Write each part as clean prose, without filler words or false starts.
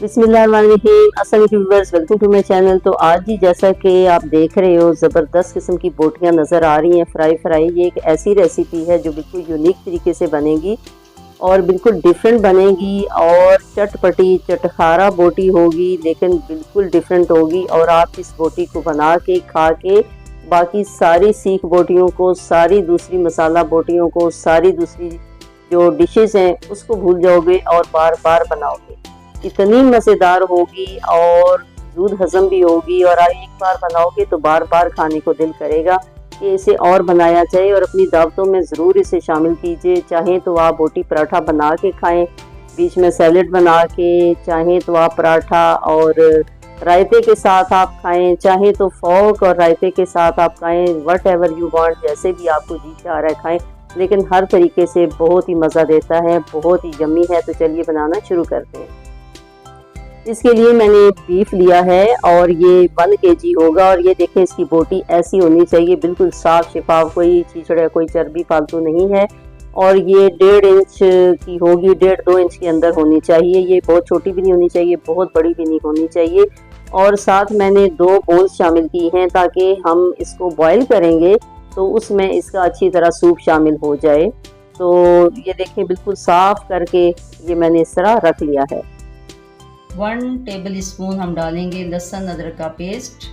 बिस्मिल्लाहिर्रहमानिर्रहीम। अस्सलाम वालेकुम viewers, welcome to my channel. तो आज ही जैसा कि आप देख रहे हो ज़बरदस्त किस्म की बोटियां नज़र आ रही हैं फ्राई। ये एक ऐसी रेसिपी है जो बिल्कुल यूनिक तरीके से बनेगी और बिल्कुल डिफरेंट बनेगी और चटपटी चटखारा बोटी होगी, लेकिन बिल्कुल डिफरेंट होगी। और आप इस बोटी को बना के खा के बाकी सारी सीख बोटियों को, सारी दूसरी मसाला बोटियों को, सारी दूसरी जो डिशेस हैं उसको भूल जाओगे और बार बार बनाओगे। इतनी मज़ेदार होगी और दूध हजम भी होगी और आप एक बार बनाओगे तो बार बार खाने को दिल करेगा कि इसे और बनाया जाए। और अपनी दावतों में ज़रूर इसे शामिल कीजिए। चाहें तो आप बोटी पराठा बना के खाएं, बीच में सैलेड बना के, चाहें तो आप पराठा और रायते के साथ आप खाएं, चाहें तो फॉक और रायते के साथ आप खाएं। वट एवर यू वांट, जैसे भी आपको जी चाह रहा है खाएं, लेकिन हर तरीके से बहुत ही मज़ा देता है, बहुत ही यम्मी है। तो चलिए बनाना शुरू करते हैं। इसके लिए मैंने बीफ लिया है और ये 1 kg होगा। और ये देखें, इसकी बोटी ऐसी होनी चाहिए, बिल्कुल साफ शिफाफ, कोई छीछड़ा कोई चर्बी फालतू नहीं है। और ये 1.5 इंच की होगी, 1.5-2 इंच के अंदर होनी चाहिए। ये बहुत छोटी भी नहीं होनी चाहिए, बहुत बड़ी भी नहीं होनी चाहिए। और साथ मैंने 2 बोन्स शामिल की हैं ताकि हम इसको बॉयल करेंगे तो उसमें इसका अच्छी तरह सूप शामिल हो जाए। तो ये देखें, बिल्कुल साफ करके ये मैंने इस तरह रख लिया है। 1 टेबल स्पून हम डालेंगे लहसुन अदरक का पेस्ट,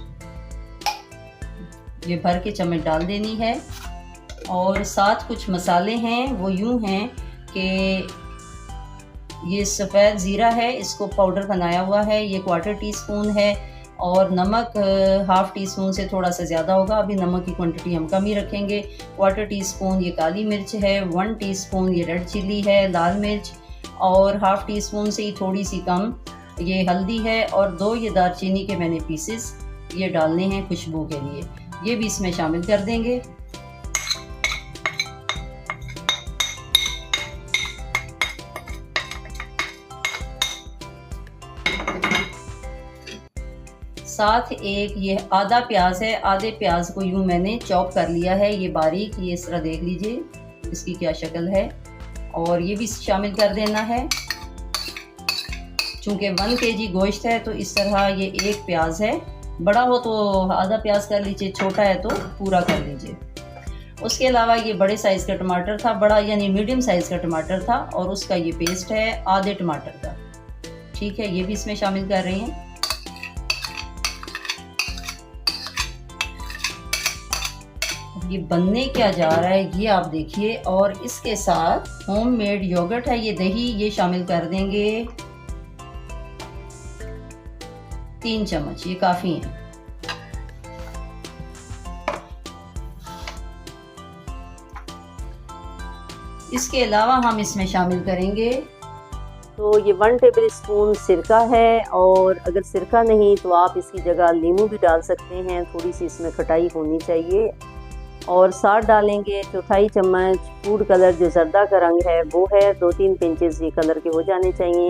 ये भर के चम्मच डाल देनी है। और साथ कुछ मसाले हैं, वो यूं हैं कि ये सफ़ेद ज़ीरा है, इसको पाउडर बनाया हुआ है, ये 1/4 टीस्पून है। और नमक 1/2 टीस्पून से थोड़ा सा ज़्यादा होगा, अभी नमक की क्वांटिटी हम कम ही रखेंगे। 1/4 टीस्पून ये काली मिर्च है, 1 टीस्पून ये रेड चिली है, लाल मिर्च, और 1/2 टीस्पून से ही थोड़ी सी कम ये हल्दी है। और 2 ये दालचीनी के मैंने पीसेस ये डालने हैं खुशबू के लिए, ये भी इसमें शामिल कर देंगे। साथ एक ये आधा प्याज है, आधे प्याज को यूं मैंने चॉप कर लिया है, ये बारीक, ये इस तरह देख लीजिए इसकी क्या शक्ल है। और ये भी शामिल कर देना है। चूँकि 1 kg गोश्त है तो इस तरह ये एक प्याज है, बड़ा हो तो आधा प्याज कर लीजिए, छोटा है तो पूरा कर लीजिए। उसके अलावा ये बड़े साइज़ का टमाटर था, बड़ा यानी मीडियम साइज़ का टमाटर था, और उसका ये पेस्ट है आधे टमाटर का, ठीक है, ये भी इसमें शामिल कर रही हैं। ये बनने क्या जा रहा है ये आप देखिए। और इसके साथ होममेड योगर्ट है, ये दही, ये शामिल कर देंगे 3 चम्मच, ये काफ़ी है। इसके अलावा हम इसमें शामिल करेंगे, तो ये 1 टेबल स्पून सिरका है। और अगर सिरका नहीं तो आप इसकी जगह नींबू भी डाल सकते हैं, थोड़ी सी इसमें खटाई होनी चाहिए। और साथ डालेंगे 1/4 चम्मच फूड कलर, जो जर्दा का रंग है वो है, 2-3 पिंचेस ये कलर के हो जाने चाहिए।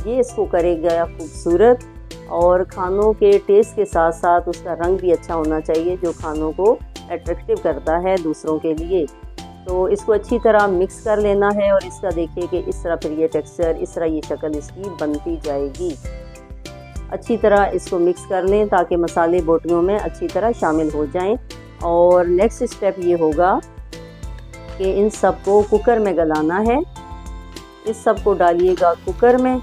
ये इसको करेगा खूबसूरत और खानों के टेस्ट के साथ साथ उसका रंग भी अच्छा होना चाहिए, जो खानों को अट्रैक्टिव करता है दूसरों के लिए। तो इसको अच्छी तरह मिक्स कर लेना है। और इसका देखिए कि इस तरह फिर ये टेक्सचर, इस तरह ये शक्ल इसकी बनती जाएगी। अच्छी तरह इसको मिक्स कर लें ताकि मसाले बोटियों में अच्छी तरह शामिल हो जाएं। और नेक्स्ट स्टेप ये होगा कि इन सब को कुकर में गलाना है। इस सब को डालिएगा कुकर में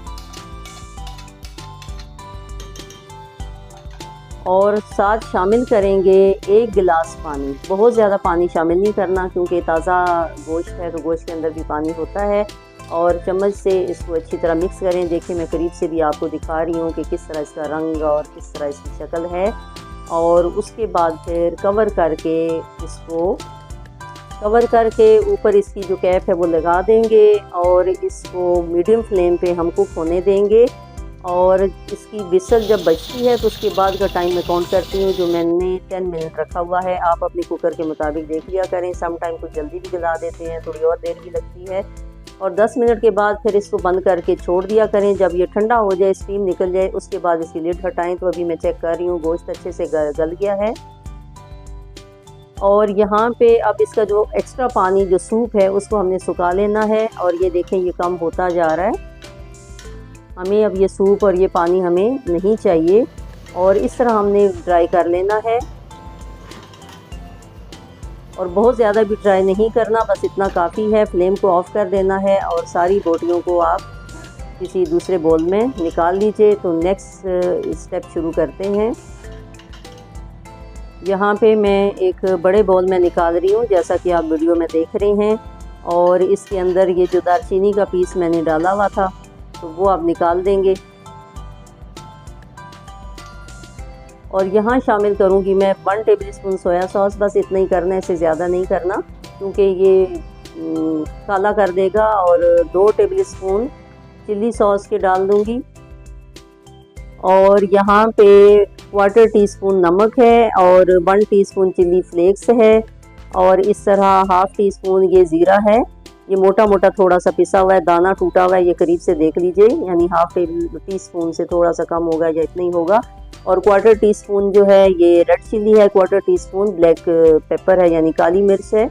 और साथ शामिल करेंगे 1 गिलास पानी। बहुत ज़्यादा पानी शामिल नहीं करना क्योंकि ताज़ा गोश्त है तो गोश्त के अंदर भी पानी होता है। और चम्मच से इसको अच्छी तरह मिक्स करें। देखिए, मैं करीब से भी आपको दिखा रही हूँ कि किस तरह इसका रंग और किस तरह इसकी शक्ल है। और उसके बाद फिर कवर करके ऊपर इसकी जो कैप है वो लगा देंगे और इसको मीडियम फ्लेम पे हम कुक होने देंगे। और इसकी विसल जब बजती है तो उसके बाद का टाइम मैं काउंट करती हूँ, जो मैंने 10 मिनट रखा हुआ है। आप अपने कुकर के मुताबिक देख लिया करें, सम टाइम कुछ जल्दी भी गला देते हैं, थोड़ी और देर भी लगती है। और 10 मिनट के बाद फिर इसको बंद करके छोड़ दिया करें। जब ये ठंडा हो जाए, स्टीम निकल जाए, उसके बाद इसकी लिड हटाएं। तो अभी मैं चेक कर रही हूँ, गोश्त अच्छे से गल गया है। और यहाँ पे अब इसका जो एक्स्ट्रा पानी जो सूप है उसको हमने सुखा लेना है। और ये देखें, ये कम होता जा रहा है। हमें अब ये सूप और ये पानी हमें नहीं चाहिए और इस तरह हमने ड्राई कर लेना है। और बहुत ज़्यादा भी ड्राई नहीं करना, बस इतना काफ़ी है। फ्लेम को ऑफ़ कर देना है और सारी बोटियों को आप किसी दूसरे बोल में निकाल लीजिए। तो नेक्स्ट स्टेप शुरू करते हैं। यहाँ पे मैं एक बड़े बोल में निकाल रही हूँ, जैसा कि आप वीडियो में देख रहे हैं। और इसके अंदर ये जो दालचीनी का पीस मैंने डाला हुआ था तो वो आप निकाल देंगे। और यहाँ शामिल करूँगी मैं 1 टेबलस्पून सोया सॉस। बस इतना ही करना है, इससे ज़्यादा नहीं करना क्योंकि ये काला कर देगा। और 2 टेबलस्पून चिल्ली सॉस के डाल दूँगी। और यहाँ पे 1/4 टीस्पून नमक है और 1 टीस्पून चिल्ली फ्लेक्स है। और इस तरह 1/2 टीस्पून ये ज़ीरा है। ये मोटा मोटा थोड़ा सा पिसा हुआ है, दाना टूटा हुआ है, ये करीब से देख लीजिए, यानी 1/2 टीस्पून से थोड़ा सा कम होगा या इतना ही होगा। और 1/4 टीस्पून जो है ये रेड चिल्ली है, 1/4 टीस्पून ब्लैक पेपर है यानी काली मिर्च है।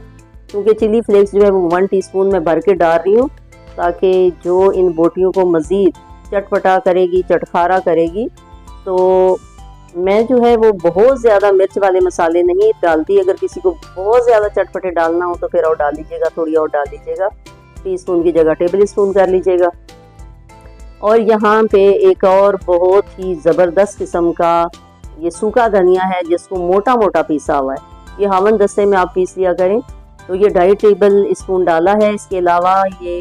क्योंकि चिल्ली फ्लेक्स जो है वो 1 टीस्पून में भर के डाल रही हूँ ताकि जो इन बोटियों को मज़ीद चटपटा करेगी, चटखारा करेगी। तो मैं जो है वो बहुत ज़्यादा मिर्च वाले मसाले नहीं डालती। अगर किसी को बहुत ज़्यादा चटपटे डालना हो तो फिर और डाल लीजिएगा, थोड़ी और डाल लीजिएगा, टीस्पून की जगह टेबलस्पून कर लीजिएगा। और यहाँ पे एक और बहुत ही ज़बरदस्त किस्म का ये सूखा धनिया है जिसको मोटा मोटा पीसा हुआ है। ये हावन दस्ते में आप पीस लिया करें। तो ये 2.5 टेबलस्पून डाला है। इसके अलावा ये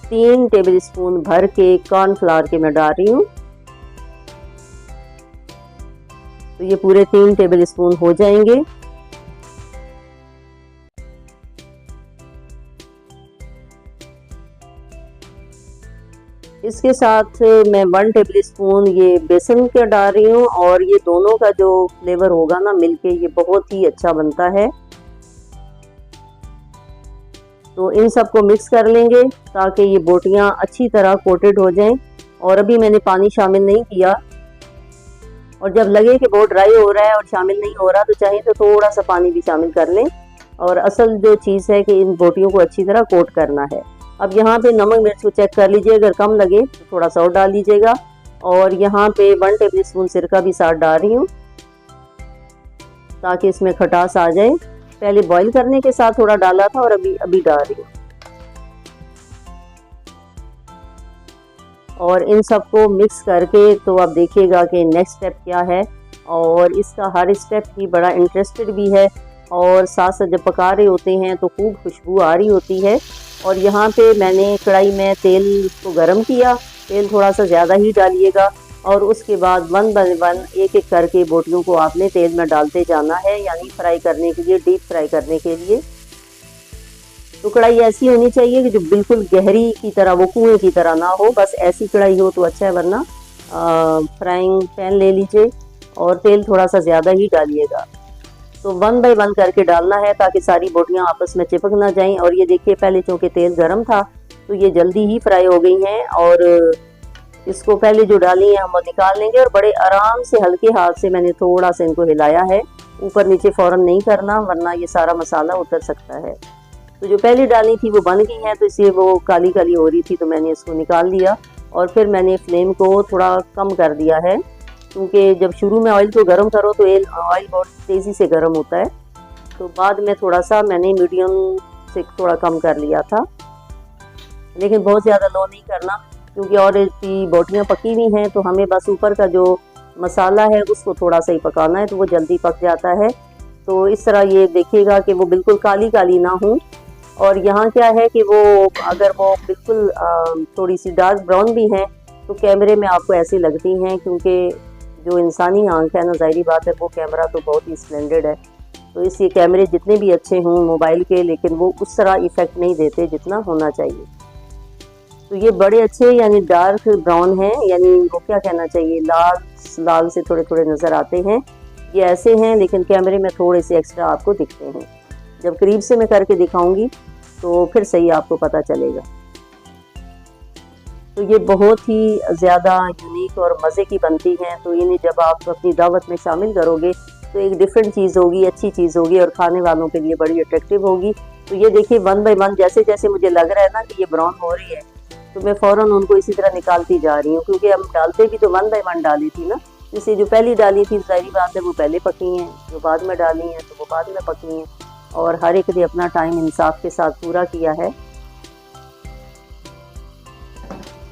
3 टेबलस्पून भर के कॉर्नफ्लावर के मैं डाल रही हूँ। तो ये पूरे 3 टेबलस्पून हो जाएंगे। इसके साथ मैं 1 टेबलस्पून ये बेसन का डाल रही हूँ। और ये दोनों का जो फ्लेवर होगा ना मिलके, ये बहुत ही अच्छा बनता है। तो इन सबको मिक्स कर लेंगे ताकि ये बोटियाँ अच्छी तरह कोटेड हो जाएं। और अभी मैंने पानी शामिल नहीं किया। और जब लगे कि बहुत ड्राई हो रहा है और शामिल नहीं हो रहा तो चाहे तो थोड़ा सा पानी भी शामिल कर लें। और असल जो चीज़ है कि इन बोटियों को अच्छी तरह कोट करना है। अब यहाँ पे नमक मिर्च को चेक कर लीजिए, अगर कम लगे तो थोड़ा सा और डाल लीजिएगा। और यहाँ पे 1 टेबलस्पून सिरका भी साथ डाल रही हूँ ताकि इसमें खटास आ जाए। पहले बॉईल करने के साथ थोड़ा डाला था और अभी डाल रही हूँ। और इन सबको मिक्स करके तो आप देखिएगा कि नेक्स्ट स्टेप क्या है। और इसका हर स्टेप ही बड़ा इंटरेस्टेड भी है। और साथ साथ जब पका रहे होते हैं तो खूब खुशबू आ रही होती है। और यहाँ पे मैंने कढ़ाई में तेल को गरम किया। तेल थोड़ा सा ज़्यादा ही डालिएगा। और उसके बाद 1 बाय 1 एक एक करके बोटियों को आपने तेल में डालते जाना है, यानी फ्राई करने के लिए, डीप फ्राई करने के लिए। तो कढ़ाई ऐसी होनी चाहिए कि जो बिल्कुल गहरी की तरह, वो कुएं की तरह ना हो। बस ऐसी कढ़ाई हो तो अच्छा है, वरना फ्राइंग पैन ले लीजिए और तेल थोड़ा सा ज़्यादा ही डालिएगा। तो 1 बाय 1 करके डालना है ताकि सारी बोटियां आपस में चिपक ना जाएं। और ये देखिए, पहले चूँकि तेल गर्म था तो ये जल्दी ही फ्राई हो गई हैं। और इसको पहले जो डाली है हम निकाल लेंगे। और बड़े आराम से हल्के हाथ से मैंने थोड़ा सा इनको हिलाया है, ऊपर नीचे फ़ौरन नहीं करना वरना ये सारा मसाला उतर सकता है। तो जो पहले डाली थी वो बन गई हैं, तो इसलिए वो काली काली हो रही थी, तो मैंने इसको निकाल लिया। और फिर मैंने फ्लेम को थोड़ा कम कर दिया है क्योंकि जब शुरू में ऑयल को गर्म करो तो ऑयल बहुत तेज़ी से गर्म होता है। तो बाद में थोड़ा सा मैंने मीडियम से थोड़ा कम कर लिया था, लेकिन बहुत ज़्यादा लो नहीं करना क्योंकि और इसकी बोटियाँ पकी हुई हैं। तो हमें बस ऊपर का जो मसाला है उसको थोड़ा सा ही पकाना है, तो वो जल्दी पक जाता है। तो इस तरह ये देखिएगा कि वो बिल्कुल काली काली ना हो। और यहाँ क्या है कि वो अगर वो बिल्कुल थोड़ी सी डार्क ब्राउन भी हैं तो कैमरे में आपको ऐसी लगती हैं, क्योंकि जो इंसानी आंख है ना, ज़ाहिरी बात है, वो कैमरा तो बहुत ही स्प्लेंडेड है। तो इसलिए कैमरे जितने भी अच्छे हों मोबाइल के, लेकिन वो उस तरह इफ़ेक्ट नहीं देते जितना होना चाहिए। तो ये बड़े अच्छे यानी डार्क ब्राउन हैं, यानी वो क्या कहना चाहिए, लाल से थोड़े थोड़े नज़र आते हैं। ये ऐसे हैं लेकिन कैमरे में थोड़े से एक्स्ट्रा आपको दिखते हैं। जब करीब से मैं करके दिखाऊंगी तो फिर सही आपको पता चलेगा। तो ये बहुत ही ज़्यादा यूनिक और मज़े की बनती हैं। तो इन्हें जब आप अपनी दावत में शामिल करोगे तो एक डिफरेंट चीज़ होगी, अच्छी चीज़ होगी और खाने वालों के लिए बड़ी अट्रैक्टिव होगी। तो ये देखिए 1 बाय 1 जैसे जैसे मुझे लग रहा है ना कि ये ब्राउन हो रही है, तो मैं फ़ौरन उनको इसी तरह निकालती जा रही हूँ, क्योंकि हम डालते भी तो 1 बाय 1 डाली थी ना। जैसे जो पहली डाली थी ज़ाहिर बात है वो पहले पकी हैं, जो बाद में डाली हैं तो वो बाद में पकी हैं, और हर एक ने अपना टाइम इंसाफ के साथ पूरा किया है।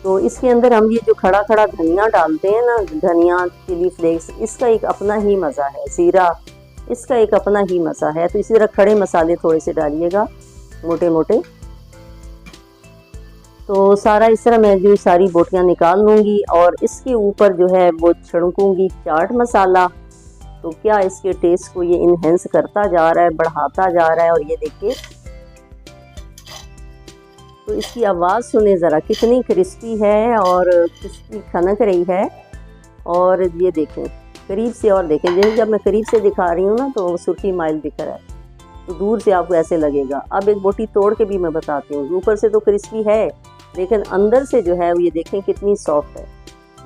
तो इसके अंदर हम ये जो खड़ा खड़ा धनिया डालते हैं ना, धनिया, चिली फ्लेक्स, इसका एक अपना ही मज़ा है, ज़ीरा, इसका एक अपना ही मज़ा है। तो इसी तरह खड़े मसाले थोड़े से डालिएगा, मोटे मोटे। तो सारा इस तरह मैं जो सारी बोटियां निकाल लूँगी और इसके ऊपर जो है वो छिड़कूँगी चाट मसाला। तो क्या इसके टेस्ट को ये इन्हेंस करता जा रहा है, बढ़ाता जा रहा है। और ये देखिए, तो इसकी आवाज़ सुने ज़रा, कितनी क्रिस्पी है और क्रिस्पी खनक रही है। और ये देखें करीब से, और देखें जैसे जब मैं करीब से दिखा रही हूँ ना तो सुर्खी माइल दिख रहा है, तो दूर से आपको ऐसे लगेगा। अब एक बोटी तोड़ के भी मैं बताती हूँ। ऊपर से तो क्रिस्पी है, लेकिन अंदर से जो है वो ये देखें कितनी सॉफ्ट है,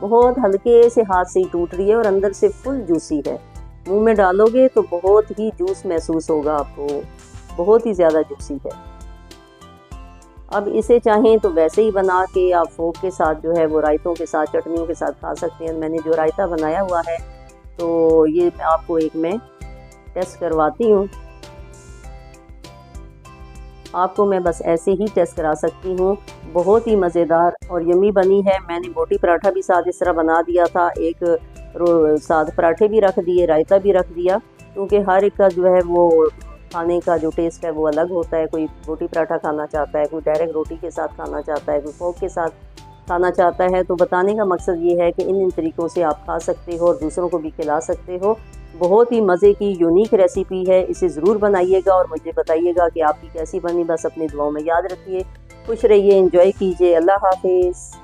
बहुत हल्के से हाथ से ही टूट रही है और अंदर से फुल जूसी है। मुंह में डालोगे तो बहुत ही जूस महसूस होगा आपको, बहुत ही ज़्यादा जूसी है। अब इसे चाहें तो वैसे ही बना के आप फोक के साथ जो है वो रायतों के साथ, चटनियों के साथ खा सकते हैं। मैंने जो रायता बनाया हुआ है तो ये आपको एक मैं टेस्ट करवाती हूँ। आपको मैं बस ऐसे ही टेस्ट करा सकती हूँ। बहुत ही मज़ेदार और यम्मी बनी है। मैंने बोटी पराठा भी साथ इस तरह बना दिया था, एक साथ पराठे भी रख दिए, रायता भी रख दिया, क्योंकि हर एक का जो है वो खाने का जो टेस्ट है वो अलग होता है। कोई बोटी पराठा खाना चाहता है, कोई डायरेक्ट रोटी के साथ खाना चाहता है, कोई फोक के साथ खाना चाहता है। तो बताने का मकसद ये है कि इन तरीक़ों से आप खा सकते हो और दूसरों को भी खिला सकते हो। बहुत ही मज़े की यूनिक रेसिपी है, इसे ज़रूर बनाइएगा और मुझे बताइएगा कि आपकी कैसी बनी। बस अपनी दुआओं में याद रखिए, खुश रहिए, एंजॉय कीजिए। अल्लाह हाफिज़।